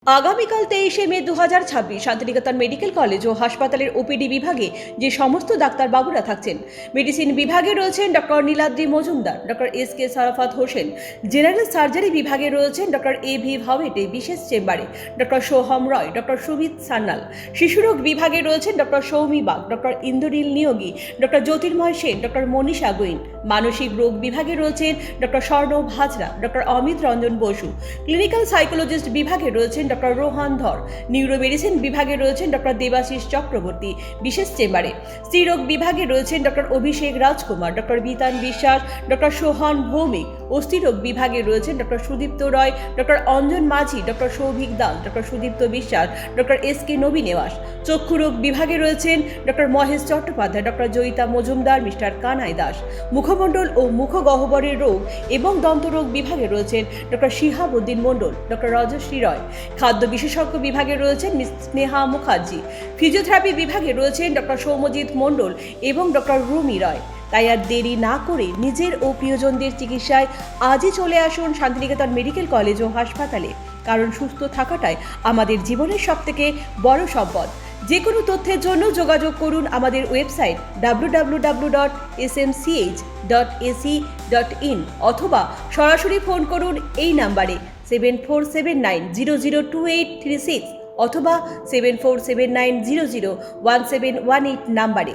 আগামীকাল 23শে মে 2026 Santiniketan medical college ও হাসপাতালের OPD বিভাগে যে সমস্ত ডাক্তারবাবুরা থাকছেন, মেডিসিন বিভাগে রয়েছেন doctor Niladri Majumdar, doctor S K. Sarafat Hossain, general surgery বিভাগে রয়েছেন ডক্টর এ.ভি. ভাওয়েটে বিশেষ চেম্বারে, ডক্টর সোহম রয়, ডক্টর সুমিত সান্যাল, শিশুরোগ বিভাগে রয়েছেন doctor Soumi Bag, doctor Indranil Niyogi, doctor Jyotirmoy Sen, doctor Manisha Goyen, মানসিক রোগ বিভাগে রয়েছেন doctor Swarnab Hazra, doctor Amit Ranjan Basu, clinical psychologist বিভাগে রয়েছেন ডক্টর রোহান ধর, নিউরোমেডিসিন বিভাগে রয়েছেন ডক্টর দেবাশিস চক্রবর্তী বিশেষ চেম্বারে, স্ত্রীরোগ বিভাগে রয়েছেন ডক্টর অভিষেক রাজকুমার, ডক্টর বিতান বিশ্বাস, ডক্টর সোহান ভৌমিক, অস্থিরোগ বিভাগে রয়েছেন ডক্টর সুদীপ্ত রয়, ডক্টর অঞ্জন মাঝি, ডক্টর সৌভিক দাস, ডক্টর সুদীপ্ত বিশ্বাস, ডক্টর এস.কে. নবীনেওয়াস, চক্ষুরোগ বিভাগে রয়েছেন doctor Mahesh Chattopadhyay, doctor Joyita Majumdar, mister Kanai Das, মুখমণ্ডল ও মুখগহ্বরের রোগ এবং দন্তরোগ বিভাগে রয়েছেন ডক্টর শিহাবুদ্দিন মণ্ডল, ডক্টর রাজশ্রী রয়, খাদ্য বিশেষজ্ঞ বিভাগে রয়েছেন মিস স্নেহা মুখার্জি, ফিজিওথেরাপি বিভাগে রয়েছেন ডক্টর সৌম্যজিৎ মণ্ডল এবং ডক্টর রুমি রয়। তাই আর দেরি না করে নিজের ও প্রিয়জনদের চিকিৎসায় আজই চলে আসুন শান্তিনিকেতন মেডিকেল কলেজ ও হাসপাতালে, কারণ সুস্থ থাকাটাই আমাদের জীবনের সবথেকে বড় সম্পদ। যে কোনো তথ্যের জন্য যোগাযোগ করুন আমাদের ওয়েবসাইট www.smch.ac.in অথবা সরাসরি ফোন করুন এই নাম্বারে 7479002836 অথবা 7479001718 নাম্বারে।